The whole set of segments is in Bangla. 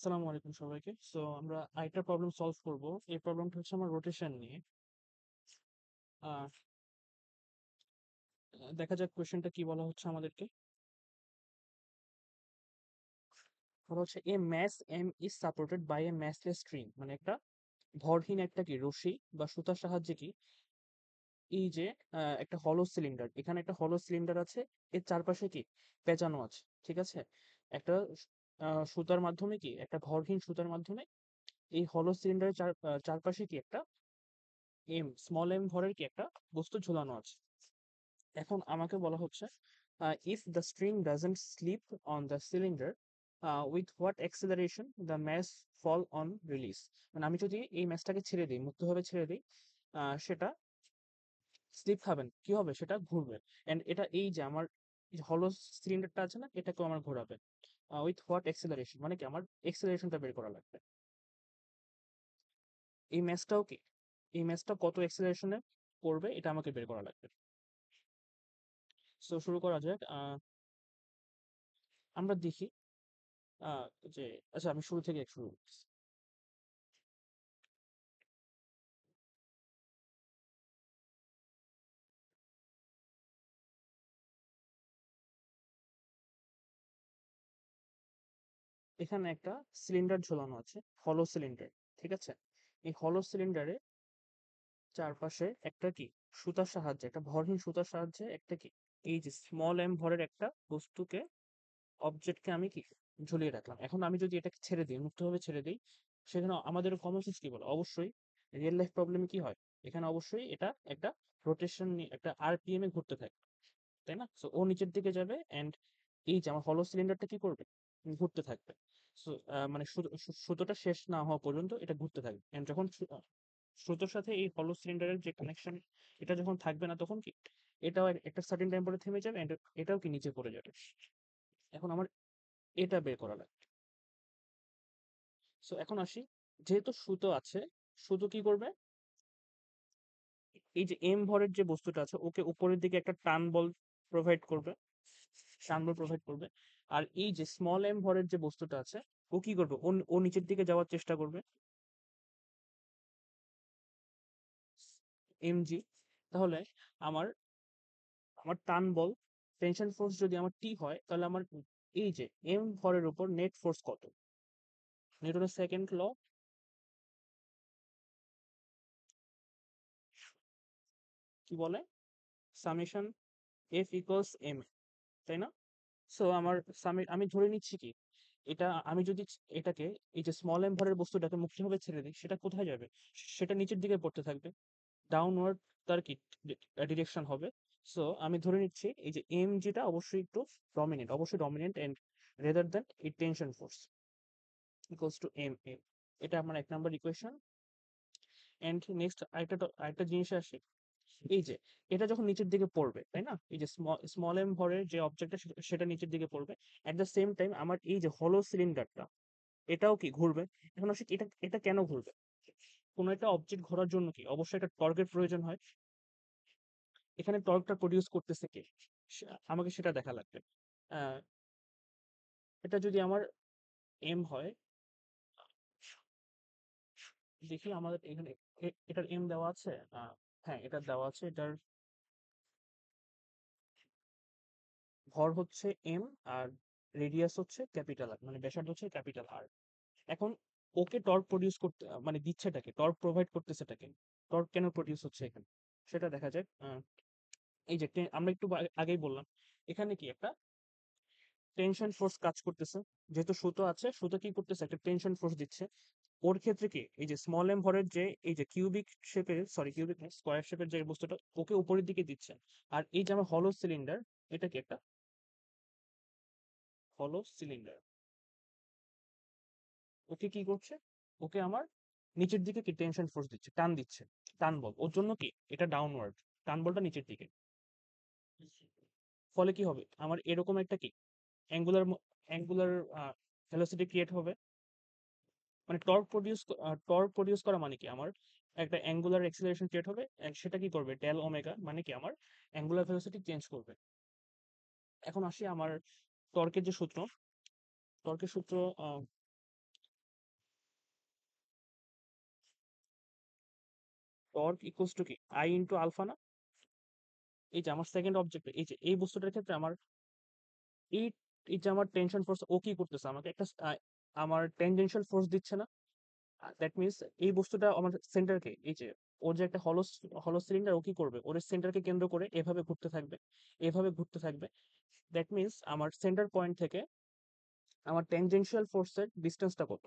আসসালামু আলাইকুম সবাইকে। সো আমরা আরেকটা প্রবলেম সলভ করব। এই প্রবলেমটা হচ্ছে আমার রোটেশন নিয়ে। আহ, দেখা যাক কোয়েশ্চেনটা কি বলা হচ্ছে আমাদেরকে। বলা হচ্ছে a mass M is supported by a massless string, মানে একটা ভরহীন একটা কি রশি বা সুতার সাহায্যে কি এই যে একটা হলো সিলিন্ডার, এখানে একটা হলো সিলিন্ডার আছে, এর চারপাশে কি পেঁচানো আছে, ঠিক আছে। একটা সুতার মাধ্যমে কি একটা ভরহীন সুতার মাধ্যমে এই হলো সিলিন্ডারের চারপাশে কি একটা স্মল এম ভরের কি একটা বস্তু ঝুলানো আছে। এখন আমাকে বলা হচ্ছে if the string doesn't slip on the cylinder with what acceleration the mass fall on release. মানে আমি যদি এই ম্যাসটাকে ছেড়ে দিই, মুক্তভাবে ছেড়ে দিই, সেটা স্লিপ খাবে না, কি হবে, সেটা ঘুরবে। এন্ড এটা এই যে আমার হলো সিলিন্ডারটা আছে না, এটাকেও আমার ঘোরাবে। উইথ হোয়াট অ্যাক্সেলারেশন মানে কি আমার এক্সেলারেশনটা বের করা লাগবে। এই ম্যাসটাও কি এই ম্যাসটা কত অ্যাক্সেলারেশনে করবে এটা আমাকে বের করা লাগবে। সো শুরু করা যাক। আমরা দেখি আহ যে আচ্ছা, আমি শুরু থেকে শুরু করছি। এখানে একটা সিলিন্ডার ঝোলানো আছে, হলো সিলিন্ডার, ঠিক আছে। এই হলো সিলিন্ডারে চারপাশে একটা কি সুতার সাহায্যে, একটা ভরহীন সুতার সাহায্যে একটা কি এই যে স্মল এম ভরের একটা বস্তুকে, অবজেক্টকে আমি কি ঝুলিয়ে রাখলাম। এখন আমি যদি এটাকে ছেড়ে দিই, মুক্তভাবে ছেড়ে দিই, সেখানে আমাদের কমন সেন্স কি বলে, অবশ্যই রিয়েল লাইফ প্রবলেমে কি হয়, এখানে অবশ্যই এটা একটা রোটেশন, একটা আরপিএম এ ঘুরতে থাকে, তাই না? সো ও নিচের দিকে যাবে এন্ড এই যে আমার হলো সিলিন্ডারটা কি করবে, ঘুরতে থাকবে। সো মানে সুতোটা শেষ না হওয়া পর্যন্ত এটা ঘুরতে থাকবে। এন্ড যখন সুতোর সাথে এই হলো সিলিন্ডারের যে কানেকশন, এটা যখন থাকবে না, তখন কি এটাও একটা সার্টেন টাইম পরে থেমে যাবে এন্ড এটাও কি নিচে পড়ে যাবে। এখন আমার এটা বের করা লাগবে। সো এখন আসি, যেহেতু সুতো আছে, সুতো কি করবে, এই যে এম ভরের যে বস্তুটা আছে ওকে উপরের দিকে একটা টান বল প্রোভাইড করবে, টান বল প্রোভাইড করবে। আর এই যে স্মল এম ভরের যে বস্তুটা আছে ও কি করবে, ও নিচের দিকে যাওয়ার চেষ্টা করবে, এমজি। তাহলে আমার আমার টান বল, টেনশন ফোর্স যদি আমার টি হয়, তাহলে আমার এই যে এম ভরের উপর নেট ফোর্স কত, নিউটনের সেকেন্ড ল কি বলে, সামেশন এফ ইকুয়ালস এম, তাই না? সো আমার আমি ধরে নিচ্ছি কি, এটা আমি যদি এটাকে এই যে স্মল এম ভরের বস্তুটাকে মুক্তভাবে ছেড়ে দিই, সেটা কোথায় যাবে, সেটা নিচের দিকে পড়তে থাকবে, ডাউনওয়ার্ড তার কি ডিরেকশন হবে। সো আমি ধরে নিচ্ছি এই যে এম যেটা অবশ্যই একটু ডমিনেন্ট, অবশ্যই ডমিনেন্ট এন্ড রেদার দ্যান এই tension force equals to M M. এটা আমার এক নাম্বার ইকুয়েশন। এন্ড নেক্সট আরেকটা জিনিস আসে, এই যে এটা যখন নিচের দিকে পড়বে, তাই না, এই যে স্মল এম ভরের যে অবজেক্টটা সেটা নিচের দিকে পড়বে। এট দ্য সেম টাইম আমার এই যে হলো সিলিন্ডারটা এটাও কি ঘুরবে। এখন আসলে এটা এটা কেন ঘুরবে, কোনো একটা অবজেক্ট ঘোরার জন্য কি অবশ্যই একটা টর্কের প্রয়োজন হয়। এখানে টর্কটা প্রডিউস করতেছে কে, আমাকে সেটা দেখা লাগবে। আহ, এটা যদি আমার এম হয়, দেখি আমাদের এখানে এটার এম দেওয়া আছে। হ্যাঁ, এটা দেওয়া আছে, এটার ভর হচ্ছে এম, আর রেডিয়াস হচ্ছে ক্যাপিটাল আর, মানে ব্যাসার্ধ হচ্ছে ক্যাপিটাল আর। এখন ওকে টর্ক প্রডিউস করতে মানে দিচ্ছেটাকে, টর্ক প্রোভাইড করতেছেটাকে, টর্ক কেন প্রডিউস হচ্ছে এখানে সেটা দেখা যাক। এই যে আমরা একটু আগেই বললাম, এখানে কি একটা টেনশন ফোর্স কাজ করতেছে। যেহেতু সুতো আছে, সুতো কি করতেছে, একটা টেনশন ফোর্স দিচ্ছে। ওর ক্ষেত্রে কি এই যে স্মল এম ভরের যে এই যে কিউবিক শেপের, সরি কিউবিক স্কোয়ার শেপের যে বস্তুটা ওকে উপরের দিকে দিচ্ছে। আর এই যে আমার হলো সিলিন্ডার, এটা কি একটা হলো সিলিন্ডার, ওকে কি করছে, ওকে আমার নিচের দিকে কি টেনশন ফোর্স দিচ্ছে, টান দিচ্ছে, টান বল। ওর জন্য কি এটা ডাউনওয়ার্ড, টান বলটা নিচের দিকে। ফলে কি হবে, আমার এরকম একটা কি অ্যাঙ্গুলার অ্যাঙ্গুলার ভেলোসিটি ক্রিয়েট হবে। মানে টর্ক প্রডিউস করা মানে কি আমার একটা অ্যাঙ্গুলার অ্যাক্সিলারেশন ক্রিয়েট হবে and সেটা কি করবে, ডেল ওমেগা, মানে কি আমার অ্যাঙ্গুলার ভেলোসিটি চেঞ্জ করবে। এখন আসি আমার টর্কের যে সূত্র, টর্কের সূত্র টর্ক ইকুয়ালস টু কি আই ইন্টু আলফা না? এই যে আমার সেকেন্ড অবজেক্ট, এই যে এই বস্তুটার ক্ষেত্রে আমার এই এই যে আমার টেনশন ফোর্স ও কি করতেছে, আমাকে একটা আমার টেনজেনশিয়াল ফোর্স দিচ্ছে না? দ্যাট মিনস এই বস্তুটা আমার সেন্টারকে, এই যে ওর যে একটা হলো হলো সিলিন্ডার, ও কি করবে, ওর সেন্টারকে কেন্দ্র করে এভাবে ঘুরতে থাকবে, এভাবে ঘুরতে থাকবে। দ্যাট মিনস আমার সেন্টার পয়েন্ট থেকে আমার টেনজেনশিয়াল ফোর্সের ডিস্টেন্সটা কত?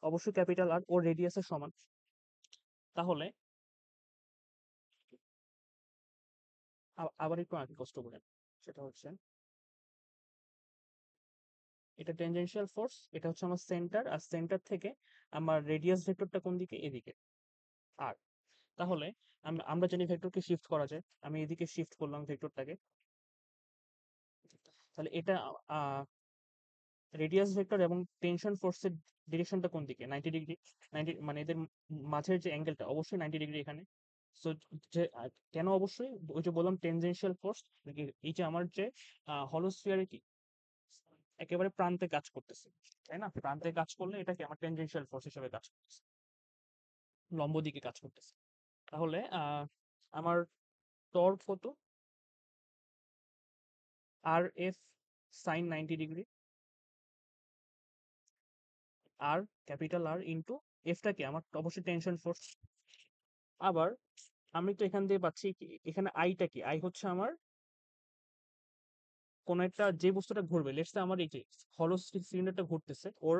অবশ্যই ক্যাপিটাল আর ওর রেডিয়াসের সমান। তাহলে আবার একটু আগে কষ্ট করে, সেটা হচ্ছে এটা টেনজেনশিয়াল ফোর্স, এটা হচ্ছে আমার সেন্টার, আর সেন্টার থেকে আমার রেডিয়াস ভেক্টরটা কোন দিকে? এদিকে। আর তাহলে আমরা জানি ভেক্টরকে শিফট করা যায়, আমি এদিকে শিফট করলাম ভেক্টরটাকে। তাহলে এটা রেডিয়াস ভেক্টর এবং টেনশন ফোর্সের ডিরেকশনটা কোন দিকে? 90 ডিগ্রি। 90 মানে এদের মাঝের যে অ্যাঙ্গেলটা অবশ্যই 90 ডিগ্রি এখানে। সো যে কেন অবশ্যই? ওই যে বললাম টেনজেনশিয়াল ফোর্স, এই যে আমার যে হলোস্ফিয়ারে কি একেবারে প্রান্তে কাজ করতেছে, তাই না? প্রান্তে কাজ করলে এটাকে আমার টেনজেনশিয়াল ফোর্স হিসেবে কাজ করতেছে, লম্ব দিকে কাজ করতেছে। তাহলে আমার টর্ক কত? আর এফ সাইন 90 ডিগ্রি, আর ক্যাপিটাল আর ইন্টু এফটা কি আমার অবশ্যই টেনশন ফোর্স। আবার আমি তো এখান দিয়ে পাচ্ছি কি, এখানে আইটা কি? আই হচ্ছে আমার কোন একটা যে বস্তুটা ঘুরবে, লেটস সে আমার এই যে হলো সিলিন্ডারটা ঘুরতেছে, ওর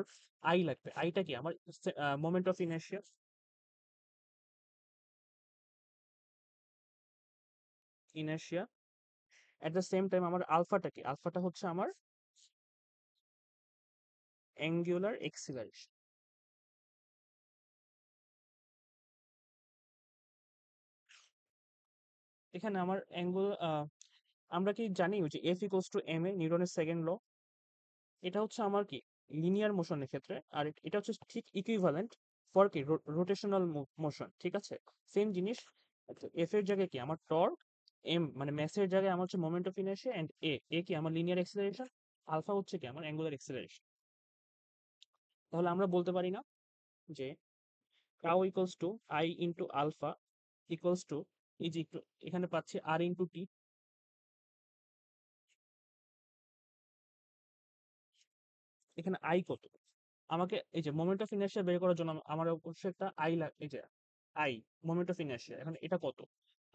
আই লাগবে। আইটা কি আমার moment of inertia. Inertia at the same time আমার আলফাটা কি? আলফাটা হচ্ছে আমার অ্যাঙ্গুলার এক্সিলারেশন। এখানে আমার অ্যাঙ্গুল, আমরা কি জানি ওই যে F equals to M A, নিউটনের সেকেন্ড ল? এটা হচ্ছে আমার কি লিনিয়ার মোশনের ক্ষেত্রে, আর এটা হচ্ছে ঠিক ইকুইভ্যালেন্ট ফর কি রোটেশনাল মোশন, ঠিক আছে? সেম জিনিস। এফ এর জায়গায় কি আমার টর্ক, এম মানে ম্যাসের জায়গায় আমার হচ্ছে মোমেন্ট অফ ইনার্শিয়া, এন্ড এ এ কি আমার লিনিয়ার অ্যাক্সিলারেশন, আলফা হচ্ছে কি আমার অ্যাঙ্গুলার অ্যাক্সিলারেশন। তাহলে আমরা বলতে পারি না যে tau equals to I into alpha equals to, এই যে একটু এখানে পাচ্ছি আর ইন্টু টি। এখানে আই কত? আমাকে এই যে মোমেন্ট অফ ইনার্শিয়া বের করার জন্য আমার অবশ্যই একটা আই এই যে আই মোমেন্ট অফ ইনার্শিয়া, এখন এটা কত?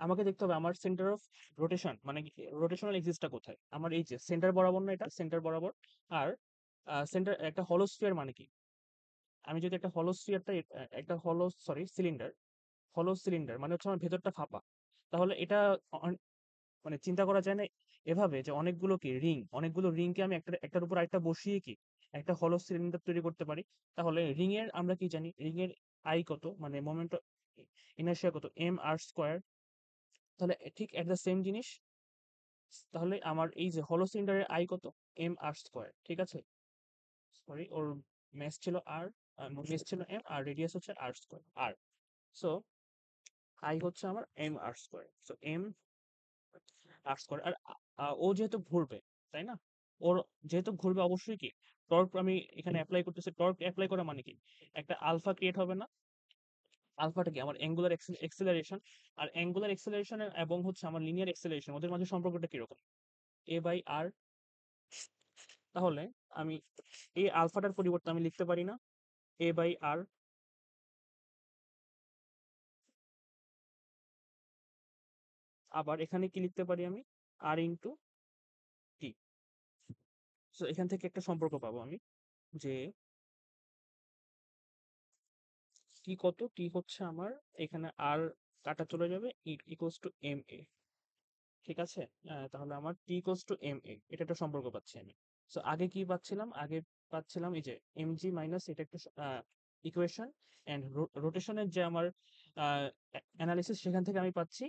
আমাকে দেখতে হবে আমার সেন্টার অফ রোটেশন, মানে রোটেশনাল এক্সিসটা কোথায় আমার? এই যে সেন্টার বরাবর না, এটা সেন্টার বরাবর। আর সেন্টার একটা হলোস্ফিয়ার মানে কি? আমি যদি একটা হলোস্ফিয়ারটা একটা হলো সরি সিলিন্ডার, হলো সিলিন্ডার মানে হচ্ছে আমার ভেতরটা ফাঁপা। তাহলে এটা মানে চিন্তা করা যায় না এভাবে যে অনেকগুলো কি রিং, অনেকগুলো রিংকে আমি একটার উপর আরেকটা বসিয়ে কি একটা হলো সিলিন্ডার তৈরি করতে পারি। তাহলে রিং এর আমরা কি জানি? রিং এর আই কত, মানে মোমেন্ট ইনার্শিয়া কত? M R square. তাহলে ঠিক এট দ্য সেম জিনিস, তাহলে আমার এই যে হলো সিলিন্ডারের আই কত? এম আর স্কোয়ার, ঠিক আছে? সরি, ওর মেস ছিল আর, মেস ছিল এম, আর রেডিয়াস হচ্ছে আর স্কোয়ার আর। সো আই হচ্ছে আমার M R square. So M R square. আর ও যেহেতু ঘুরবে, তাই না? ওর যেহেতু ঘুরবে অবশ্যই কি টর্ক আমি এখানে অ্যাপ্লাই করতেছি। টর্ক অ্যাপ্লাই করা মানে কি একটা আলফা ক্রিয়েট হবে না? আলফাটা কি আমার অ্যাঙ্গুলার এক্সেলারেশন। আর অ্যাঙ্গুলার এক্সেলারেশন এবং হচ্ছে আমার লিনিয়ার এক্সেলারেশন, ওদের মাঝে সম্পর্কটা কিরকম? এ বাই আর। তাহলে আমি এই আলফাটার পরিবর্তে আমি লিখতে পারি না এ বাই আর? আবার এখানে কি লিখতে পারি আমি? আর ইন্টু টি। সো এখান থেকে একটা সম্পর্ক পাবো আমি যে টি কত? টি হচ্ছে আমার এখানে আর কাটা চলে যাবে, ইকুয়ালস টু এম এ, ঠিক আছে? তাহলে আমার টি ইকুয়ালস টু এম এ, এটা একটা সম্পর্ক পাচ্ছি আমি। সো আগে কি পাচ্ছিলাম? আগে পাচ্ছিলাম এই যে এম জি মাইনাস এটা একটা ইকুয়েশন, অ্যান্ড রোটেশনের যে আমার অ্যানালিসিস, সেখান থেকে আমি পাচ্ছি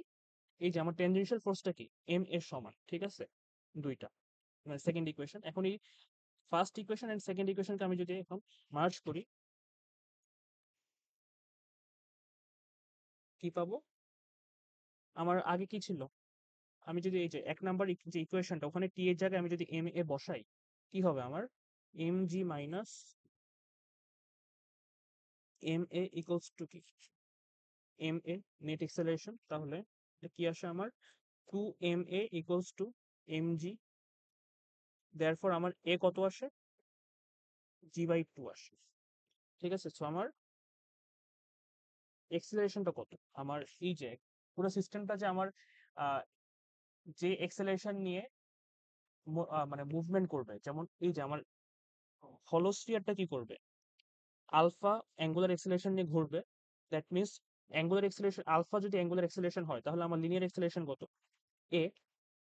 এই যে আমার টেনজেনশিয়াল ফোর্সটা কি এম এর সমান, ঠিক আছে? দুইটা মানে সেকেন্ড ইকুয়েশন। এখন এই ফার্স্ট ইকুয়েশন এন্ড সেকেন্ড ইকুয়েশনকে আমি যদি এখন মার্জ করি, কি পাবো? আমার আগে কি ছিল? আমি যদি এই যে এক নাম্বার যে ইকুয়েশনটা, ওখানে টি এর জায়গায় আমি যদি এম এ বসাই, কি হবে আমার? M G minus M A equals to কি, এম এ নেট এক্সেলারেশন, তাহলে এটা কি আসে আমার 2 ma equals to mg, therefore আমার এ কত আসে, g/2 আসে। ঠিক আছে, সো আমার এক্সেলারেশনটা কত, আমার এই যে পুরো সিস্টেমটা যে আমার আহ, যে এক্সেলারেশন নিয়ে মানে মুভমেন্ট করবে, যেমন এই যে আমার হলোস্ফিয়ারটা কি করবে, আলফা অ্যাঙ্গুলার এক্সেলারেশন নিয়ে ঘুরবে। That means angular acceleration alpha যদি অ্যাঙ্গুলার এক্সেলারেশন হয়, তাহলে আমার লিনিয়ার এক্সেলারেশন কত, এ।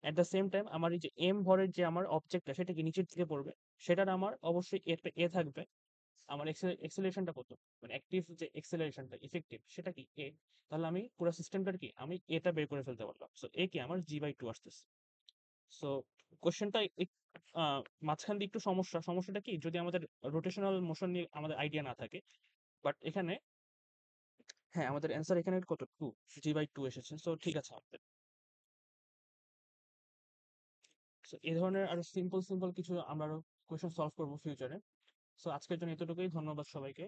অ্যাট দ্য সেম টাইম আমার এই যে এম ভরের যে আমার অবজেক্টটা সেটা কি নিচের দিকে পড়বে, সেটার আমার অবশ্যই এ থাকবে। আমার এক্সেলারেশনটা কত, মানে অ্যাক্টিভ যে এক্সেলারেশনটা ইফেক্টিভ সেটা কি এ। তাহলে আমি পুরো সিস্টেমটার কি আমি এটা বের করে ফেলতে পারলাম। সো এ কি আমার g/2 আসতেছে। সো কোশ্চেনটা মাঝখান দিয়ে একটু সমস্যাটা কি, যদি আমাদের রোটেশনাল মোশন নিয়ে আমাদের আইডিয়া না থাকে। বাট এখানে হ্যাঁ, আমাদের অ্যান্সার এখানে কত, 2 g/2 এসেছে। সো ঠিক আছে আমাদের। সো এই ধরনের আরো সিম্পল সিম্পল কিছু আমরা আরো কোয়েশ্চেন সলভ করবো ফিউচারে। সো আজকের জন্য এতটুকুই, ধন্যবাদ সবাইকে।